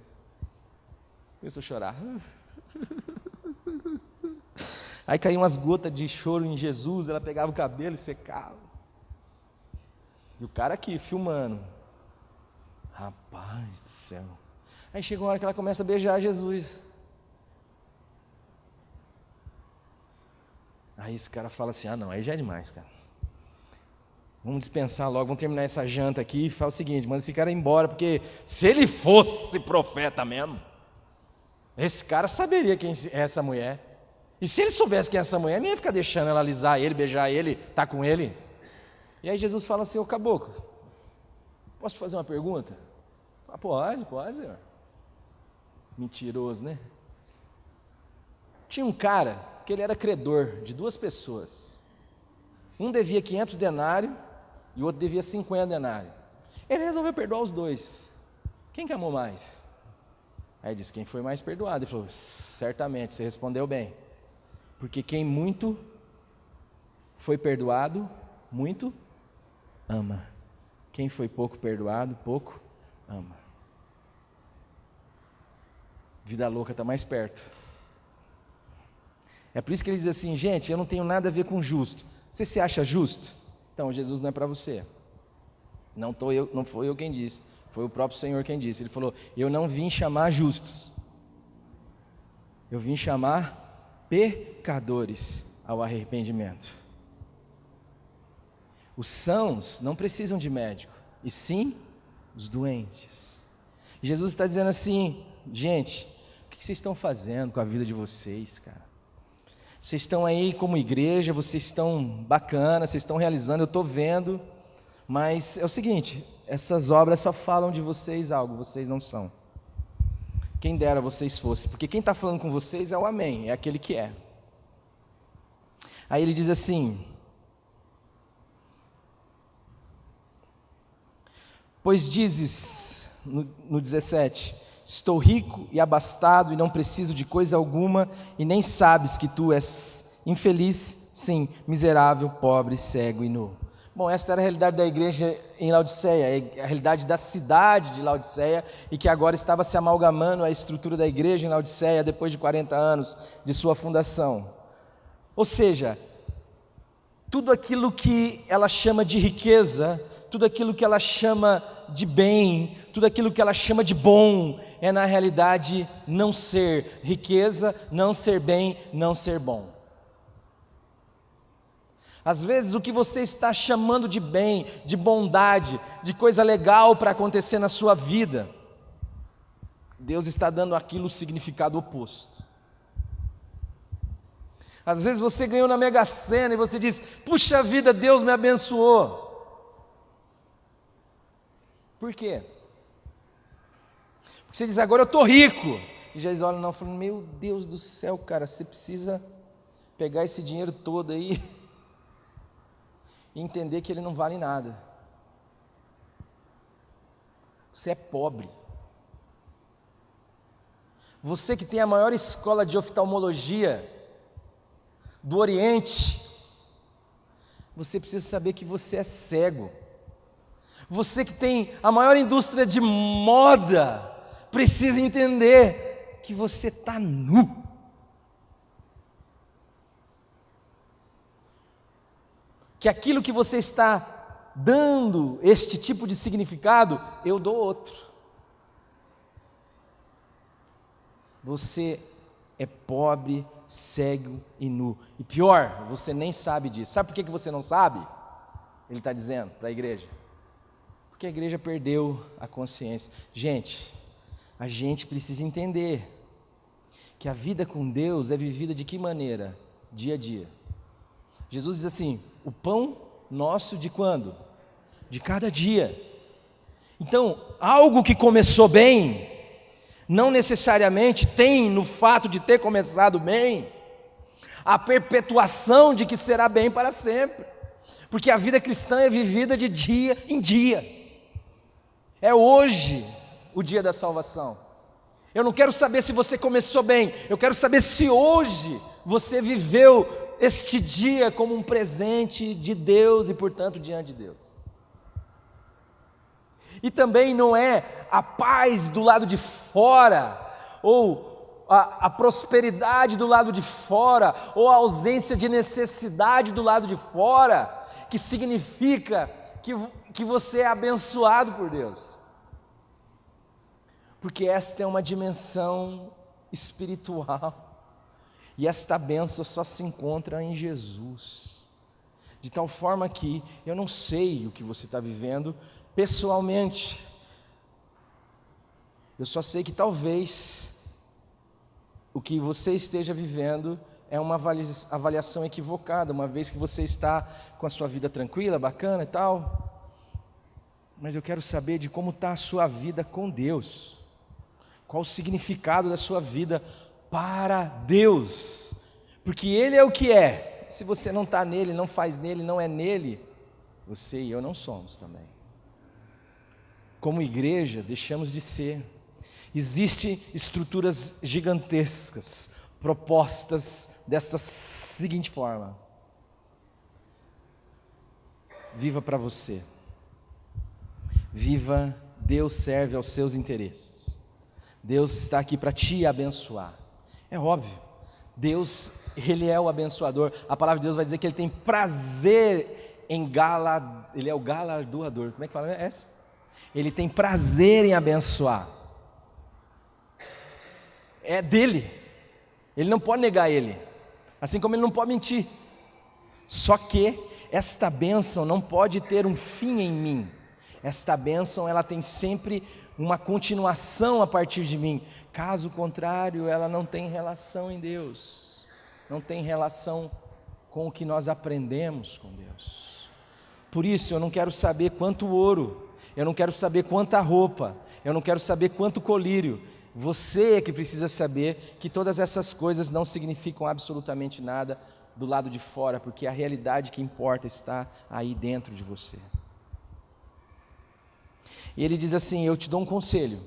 Começou a chorar. Aí caíam umas gotas de choro em Jesus, ela pegava o cabelo e secava. E o cara aqui, filmando. Rapaz do céu. Aí chegou uma hora que ela começa a beijar Jesus. Aí esse cara fala assim, não, aí já é demais, cara. Vamos dispensar logo, vamos terminar essa janta aqui e fala o seguinte, manda esse cara embora, porque se ele fosse profeta mesmo, esse cara saberia quem é essa mulher. E se ele soubesse quem é essa mulher, não ia ficar deixando ela alisar ele, beijar ele, tá com ele. E aí Jesus fala assim, ô caboclo, posso te fazer uma pergunta? Ah, pode, senhor. Mentiroso, né? Tinha um cara que ele era credor de 2 pessoas. Um devia 500 denários e o outro devia 50 denários. Ele resolveu perdoar os 2. Quem que amou mais? Aí disse, quem foi mais perdoado? Ele falou, certamente, você respondeu bem. Porque quem muito foi perdoado, muito ama. Quem foi pouco perdoado, pouco ama. Vida louca está mais perto. É por isso que ele diz assim, gente, eu não tenho nada a ver com justo. Você se acha justo? Então Jesus não é para você. Não foi eu quem disse, foi o próprio Senhor quem disse. Ele falou, eu não vim chamar justos, eu vim chamar pecadores ao arrependimento. Os sãos não precisam de médico, e sim os doentes. E Jesus está dizendo assim, gente, o que vocês estão fazendo com a vida de vocês, cara? Vocês estão aí como igreja, vocês estão bacanas, vocês estão realizando, eu estou vendo, mas é o seguinte, essas obras só falam de vocês algo, vocês não são. Quem dera vocês fossem, porque quem está falando com vocês é o amém, é aquele que é. Aí ele diz assim, pois dizes, no 17, estou rico e abastado e não preciso de coisa alguma, e nem sabes que tu és infeliz, sim, miserável, pobre, cego e nu. Bom, essa era a realidade da igreja em Laodiceia, a realidade da cidade de Laodiceia, e que agora estava se amalgamando à estrutura da igreja em Laodiceia, depois de 40 anos de sua fundação. Ou seja, tudo aquilo que ela chama de riqueza, tudo aquilo que ela chama de bem, tudo aquilo que ela chama de bom, é na realidade não ser riqueza, não ser bem, não ser bom. Às vezes o que você está chamando de bem, de bondade, de coisa legal para acontecer na sua vida, Deus está dando aquilo o significado oposto. Às vezes você ganhou na Mega Sena e você diz, puxa vida, Deus me abençoou. Por quê? Porque você diz, agora eu estou rico. E Jesus olha não, falando, meu Deus do céu, cara, você precisa pegar esse dinheiro todo aí e entender que ele não vale nada. Você é pobre. Você que tem a maior escola de oftalmologia do Oriente, você precisa saber que você é cego. Você que tem a maior indústria de moda, precisa entender que você está nu. Que aquilo que você está dando este tipo de significado, eu dou outro. Você é pobre, cego e nu. E pior, você nem sabe disso. Sabe por que você não sabe? Ele está dizendo para a igreja. Porque a igreja perdeu a consciência. Gente, a gente precisa entender que a vida com Deus é vivida de que maneira? Dia a dia. Jesus diz assim, o pão nosso de quando? De cada dia. Então, algo que começou bem, não necessariamente tem no fato de ter começado bem, a perpetuação de que será bem para sempre. Porque a vida cristã é vivida de dia em dia. É hoje o dia da salvação. Eu não quero saber se você começou bem, eu quero saber se hoje você viveu este dia como um presente de Deus e, portanto, diante de Deus. E também não é a paz do lado de fora, ou a prosperidade do lado de fora, ou a ausência de necessidade do lado de fora, que significa que você é abençoado por Deus. Porque esta é uma dimensão espiritual. E esta bênção só se encontra em Jesus. De tal forma que eu não sei o que você está vivendo pessoalmente. Eu só sei que talvez o que você esteja vivendo é uma avaliação equivocada, uma vez que você está com a sua vida tranquila, bacana e tal. Mas eu quero saber de como está a sua vida com Deus. Qual o significado da sua vida para Deus? Porque Ele é o que é. Se você não está nele, não faz nele, não é nele, você e eu não somos também. Como igreja, deixamos de ser. Existem estruturas gigantescas, propostas dessa seguinte forma: viva para você, viva, Deus serve aos seus interesses, Deus está aqui para te abençoar. É óbvio, Deus, Ele é o abençoador. A palavra de Deus vai dizer que Ele tem prazer em Ele é o galardoador. Como é que fala essa? Ele tem prazer em abençoar. É dele. Ele não pode negar ele. Assim como ele não pode mentir. Só que esta bênção não pode ter um fim em mim. Esta bênção, ela tem sempre uma continuação a partir de mim. Caso contrário, ela não tem relação em Deus. Não tem relação com o que nós aprendemos com Deus. Por isso, eu não quero saber quanto ouro. Eu não quero saber quanta roupa. Eu não quero saber quanto colírio. Você é que precisa saber que todas essas coisas não significam absolutamente nada do lado de fora, porque a realidade que importa está aí dentro de você. E ele diz assim: eu te dou um conselho,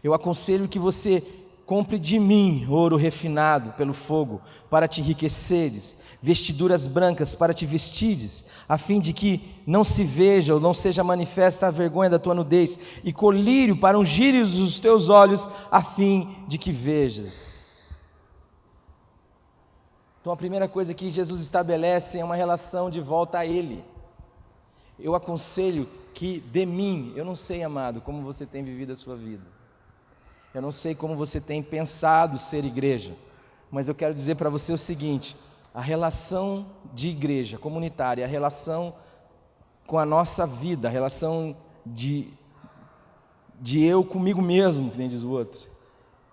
eu aconselho que você compre de mim ouro refinado pelo fogo, para te enriqueceres, vestiduras brancas para te vestires, a fim de que não se veja ou não seja manifesta a vergonha da tua nudez, e colírio para ungires os teus olhos, a fim de que vejas. Então a primeira coisa que Jesus estabelece é uma relação de volta a Ele. Eu aconselho que de mim, eu não sei, amado, como você tem vivido a sua vida, eu não sei como você tem pensado ser igreja, mas eu quero dizer para você o seguinte: a relação de igreja comunitária, a relação com a nossa vida, a relação de eu comigo mesmo, que nem diz o outro,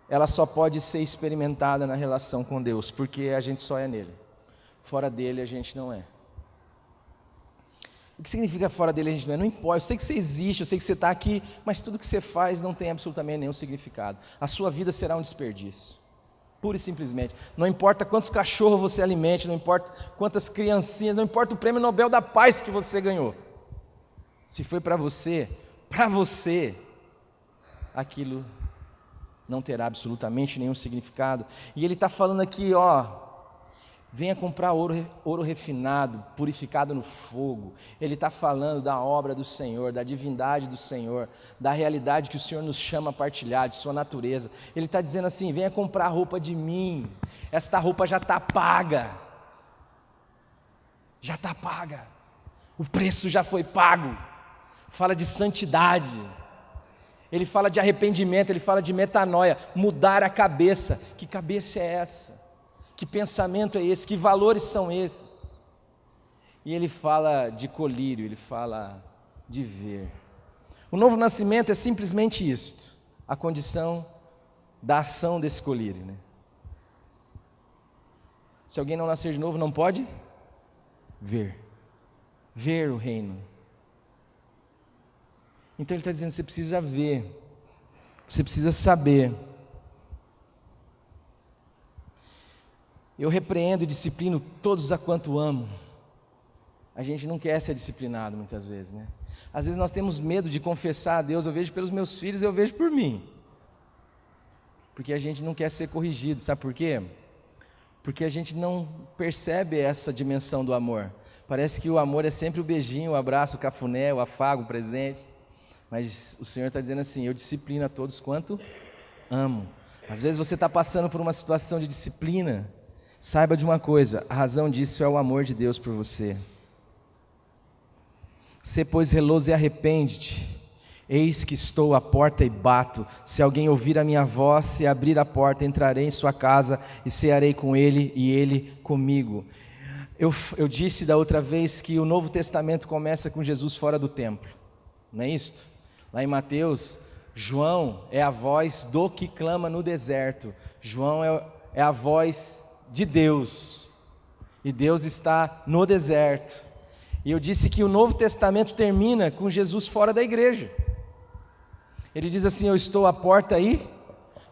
ela só pode ser experimentada na relação com Deus, porque a gente só é nele. Fora dele a gente não é. O que significa fora dele a gente não é? Não importa, eu sei que você existe, eu sei que você está aqui, mas tudo que você faz não tem absolutamente nenhum significado. A sua vida será um desperdício, pura e simplesmente. Não importa quantos cachorros você alimente, não importa quantas criancinhas, não importa o prêmio Nobel da Paz que você ganhou. Se foi para você, aquilo não terá absolutamente nenhum significado. E ele está falando aqui, venha comprar ouro refinado, purificado no fogo. Ele está falando da obra do Senhor, da divindade do Senhor, da realidade que o Senhor nos chama a partilhar, de sua natureza. Ele está dizendo assim: venha comprar roupa de mim, esta roupa já está paga, o preço já foi pago. Fala de santidade, ele fala de arrependimento, ele fala de metanoia, mudar a cabeça. Que cabeça é essa? Que pensamento é esse? Que valores são esses? E ele fala de colírio, ele fala de ver. O novo nascimento é simplesmente isto, a condição da ação desse colírio, né? Se alguém não nascer de novo, não pode ver o reino. Então ele está dizendo: você precisa ver, você precisa saber. Eu repreendo e disciplino todos a quanto amo. A gente não quer ser disciplinado muitas vezes, né? Às vezes nós temos medo de confessar a Deus. Eu vejo pelos meus filhos, eu vejo por mim, porque a gente não quer ser corrigido. Sabe por quê? Porque a gente não percebe essa dimensão do amor. Parece que o amor é sempre o beijinho, o abraço, o cafuné, o afago, o presente. Mas o Senhor está dizendo assim: eu disciplino a todos quanto amo. Às vezes você está passando por uma situação de disciplina. Saiba de uma coisa: a razão disso é o amor de Deus por você. Sê, pois, zeloso e arrepende-te. Eis que estou à porta e bato. Se alguém ouvir a minha voz e abrir a porta, entrarei em sua casa e cearei com ele e ele comigo. Eu disse da outra vez que o Novo Testamento começa com Jesus fora do templo, não é isto? Lá em Mateus, João é a voz do que clama no deserto. João é a voz de Deus, e Deus está no deserto. E eu disse que o Novo Testamento termina com Jesus fora da igreja. Ele diz assim: eu estou à porta aí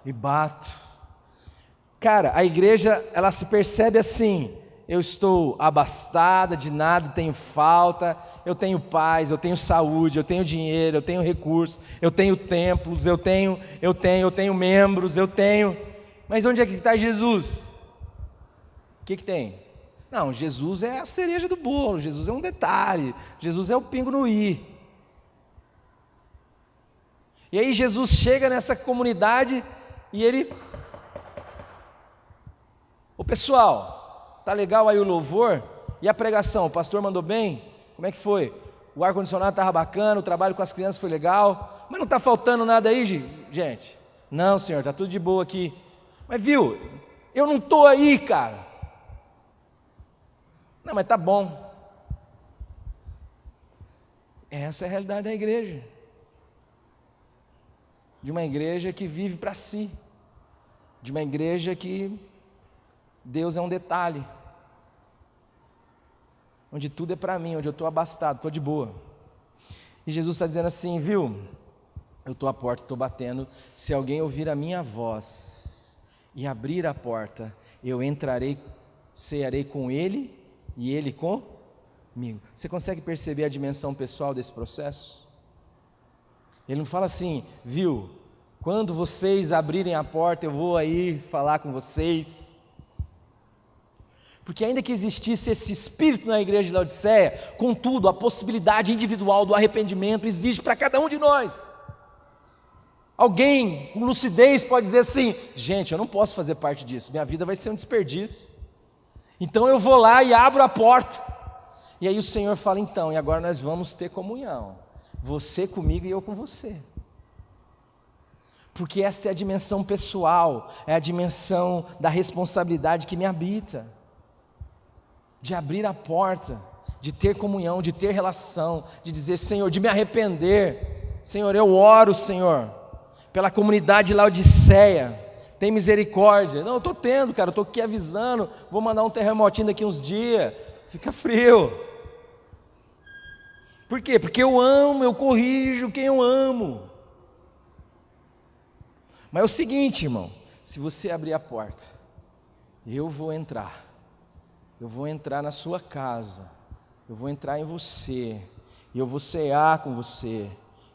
e bato. Cara, a igreja, ela se percebe assim: eu estou abastada de nada, tenho falta, eu tenho paz, eu tenho saúde, eu tenho dinheiro, eu tenho recursos, eu tenho templos, eu tenho membros, mas onde é que está Jesus? O que tem? Não, Jesus é a cereja do bolo, Jesus é um detalhe, Jesus é o pingo no i. E aí Jesus chega nessa comunidade e ele: ô pessoal, tá legal aí o louvor? E a pregação, o pastor mandou bem? Como é que foi? O ar-condicionado estava bacana, o trabalho com as crianças foi legal, mas não está faltando nada aí, gente? Não, senhor, está tudo de boa aqui. Mas viu, eu não estou aí, cara. Não, mas tá bom. Essa é a realidade da igreja. De uma igreja que vive para si, de uma igreja que Deus é um detalhe, onde tudo é para mim, onde eu estou abastado, estou de boa. E Jesus está dizendo assim: viu, eu estou à porta, estou batendo, se alguém ouvir a minha voz e abrir a porta, eu entrarei, cearei com ele e ele comigo. Você consegue perceber a dimensão pessoal desse processo? Ele não fala assim: viu, quando vocês abrirem a porta eu vou aí falar com vocês. Porque ainda que existisse esse espírito na igreja de Laodiceia, contudo a possibilidade individual do arrependimento existe para cada um de nós. Alguém com lucidez pode dizer assim: gente, eu não posso fazer parte disso, minha vida vai ser um desperdício, então eu vou lá e abro a porta. E aí o Senhor fala: então, e agora nós vamos ter comunhão, você comigo e eu com você. Porque esta é a dimensão pessoal, é a dimensão da responsabilidade que me habita, de abrir a porta, de ter comunhão, de ter relação, de dizer: Senhor, de me arrepender. Senhor, eu oro, Senhor, pela comunidade de Laodiceia, tem misericórdia. Não, eu estou tendo, cara, eu estou aqui avisando, vou mandar um terremotinho daqui uns dias, fica frio. Por quê? Porque eu amo, eu corrijo quem eu amo. Mas é o seguinte, irmão, se você abrir a porta, eu vou entrar na sua casa, eu vou entrar em você, e eu vou cear com você,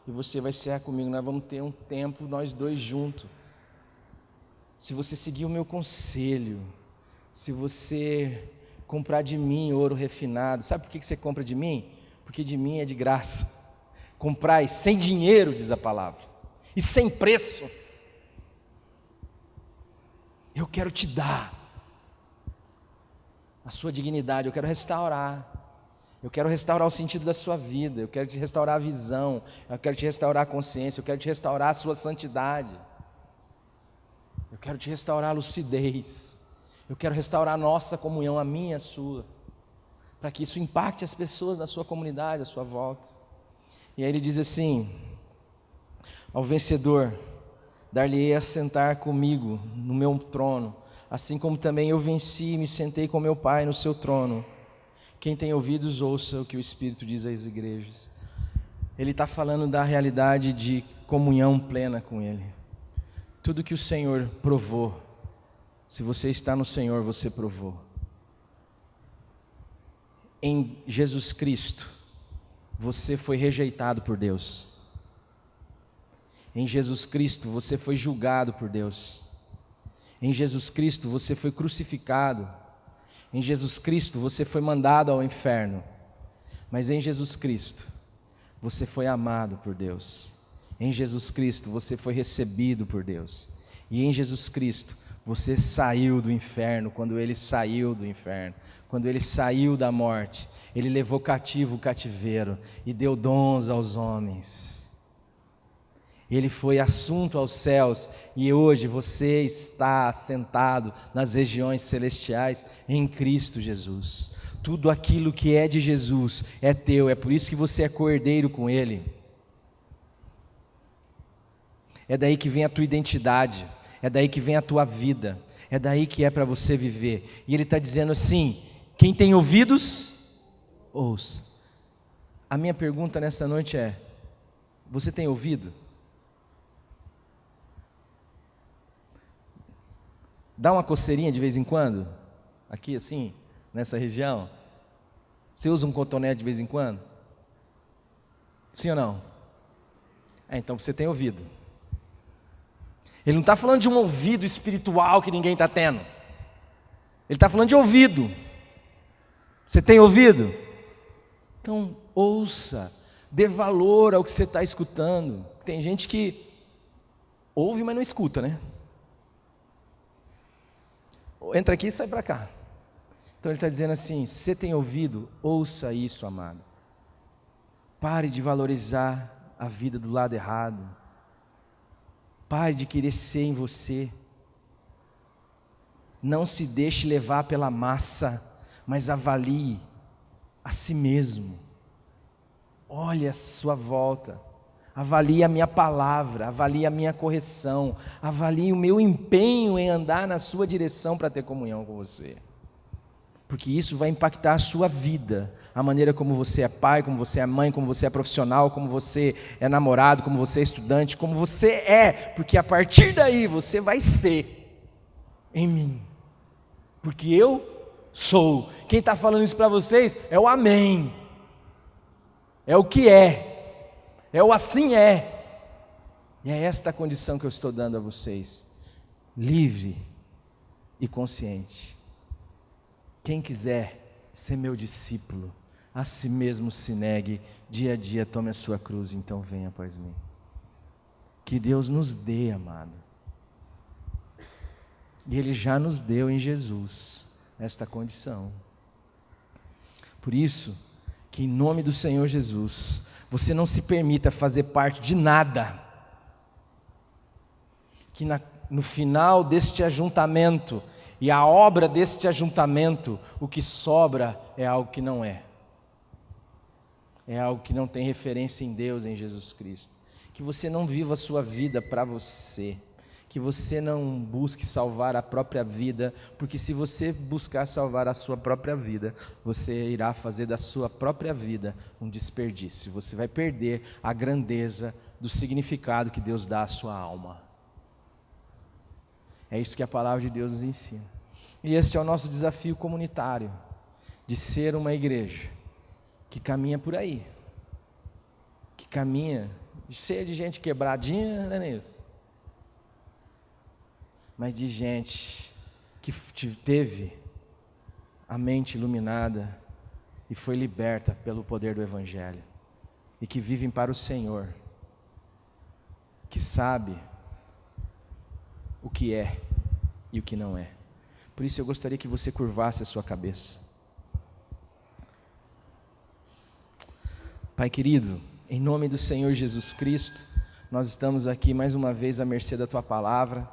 e você vai cear comigo, nós vamos ter um tempo nós dois juntos. Se você seguir o meu conselho, se você comprar de mim ouro refinado, sabe por que você compra de mim? Porque de mim é de graça. Comprai sem dinheiro, diz a palavra, e sem preço. Eu quero te dar a sua dignidade, eu quero restaurar o sentido da sua vida, eu quero te restaurar a visão, eu quero te restaurar a consciência, eu quero te restaurar a sua santidade, eu quero te restaurar a lucidez, eu quero restaurar a nossa comunhão, a minha e a sua, para que isso impacte as pessoas da sua comunidade, à sua volta. E aí ele diz assim: ao vencedor dar-lhe-ei a sentar comigo no meu trono, assim como também eu venci e me sentei com meu Pai no seu trono. Quem tem ouvidos, ouça o que o Espírito diz às igrejas. Ele está falando da realidade de comunhão plena com Ele. Tudo que o Senhor provou, se você está no Senhor, você provou. Em Jesus Cristo, você foi rejeitado por Deus. Em Jesus Cristo você foi julgado por Deus. Em Jesus Cristo você foi crucificado. Em Jesus Cristo você foi mandado ao inferno. Mas em Jesus Cristo você foi amado por Deus. Em Jesus Cristo você foi recebido por Deus. E em Jesus Cristo você saiu do inferno. Quando Ele saiu do inferno, quando Ele saiu da morte, Ele levou cativo o cativeiro e deu dons aos homens. Ele foi assunto aos céus e hoje você está assentado nas regiões celestiais em Cristo Jesus. Tudo aquilo que é de Jesus é teu, é por isso que você é co-herdeiro com Ele. É daí que vem a tua identidade, é daí que vem a tua vida, é daí que é para você viver. E Ele está dizendo assim: quem tem ouvidos, ouça. A minha pergunta nessa noite é: você tem ouvido? Dá uma coceirinha de vez em quando? Aqui assim, nessa região? Você usa um cotonete de vez em quando? Sim ou não? Então você tem ouvido. Ele não está falando de um ouvido espiritual que ninguém está tendo. Ele está falando de ouvido. Você tem ouvido? Então ouça, dê valor ao que você está escutando. Tem gente que ouve, mas não escuta, né? Entra aqui e sai para cá. Então ele está dizendo assim: se você tem ouvido, ouça isso, amado. Pare de valorizar a vida do lado errado. Pare de querer ser em você. Não se deixe levar pela massa, mas avalie a si mesmo. Olhe a sua volta. Avalie a minha palavra, avalie a minha correção, avalie o meu empenho em andar na sua direção para ter comunhão com você. Porque isso vai impactar a sua vida, a maneira como você é pai, como você é mãe, como você é profissional, como você é namorado, como você é estudante, como você é, porque a partir daí você vai ser em mim, porque eu sou. Quem está falando isso para vocês é o amém, é o que é o assim é, e é esta a condição que eu estou dando a vocês, livre e consciente. Quem quiser ser meu discípulo, a si mesmo se negue, dia a dia tome a sua cruz, então venha após mim. Que Deus nos dê, amado, e Ele já nos deu em Jesus esta condição. Por isso, que em nome do Senhor Jesus, você não se permita fazer parte de nada, que no final deste ajuntamento, e a obra deste ajuntamento, o que sobra é algo que não é. É algo que não tem referência em Deus, em Jesus Cristo. Que você não viva a sua vida para você. Que você não busque salvar a própria vida, porque se você buscar salvar a sua própria vida, você irá fazer da sua própria vida um desperdício. Você vai perder a grandeza do significado que Deus dá à sua alma. É isso que a palavra de Deus nos ensina. E esse é o nosso desafio comunitário, de ser uma igreja que caminha por aí, que caminha cheia de gente quebradinha, não é isso? Mas de gente que teve a mente iluminada e foi liberta pelo poder do Evangelho, e que vivem para o Senhor, que sabe o que é e o que não é. Por isso eu gostaria que você curvasse a sua cabeça. Pai querido, em nome do Senhor Jesus Cristo, nós estamos aqui mais uma vez à mercê da Tua Palavra,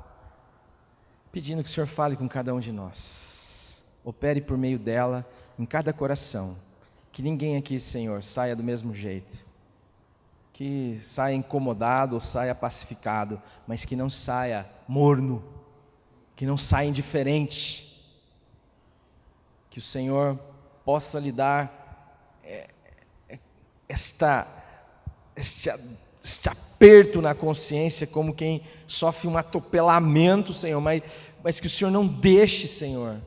pedindo que o Senhor fale com cada um de nós, opere por meio dela em cada coração, que ninguém aqui, Senhor, saia do mesmo jeito, que saia incomodado ou saia pacificado, mas que não saia morno, que não saia indiferente, que o Senhor possa lhe dar este aperto na consciência, como quem sofre um atropelamento, Senhor, mas que o Senhor não deixe, Senhor,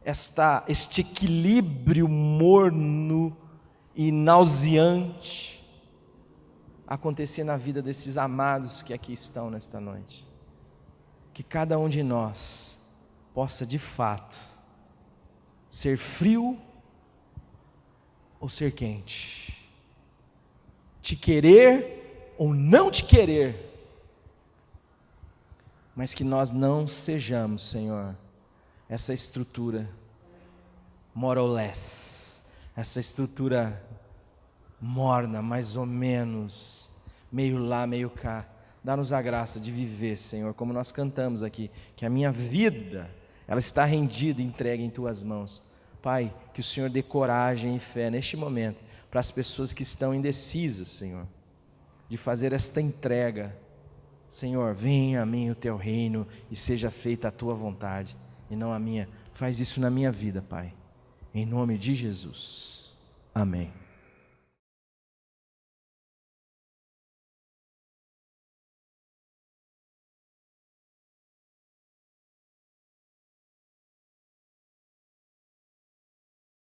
este equilíbrio morno e nauseante acontecer na vida desses amados que aqui estão nesta noite. Que cada um de nós possa de fato ser frio ou ser quente, te querer ou não te querer, mas que nós não sejamos, Senhor, essa estrutura more or less, essa estrutura morna, mais ou menos, meio lá, meio cá. Dá-nos a graça de viver, Senhor, como nós cantamos aqui, que a minha vida, ela está rendida e entregue em Tuas mãos. Pai, que o Senhor dê coragem e fé neste momento, para as pessoas que estão indecisas, Senhor, de fazer esta entrega. Senhor, venha a mim o Teu reino e seja feita a Tua vontade, e não a minha. Faz isso na minha vida, Pai, em nome de Jesus. Amém.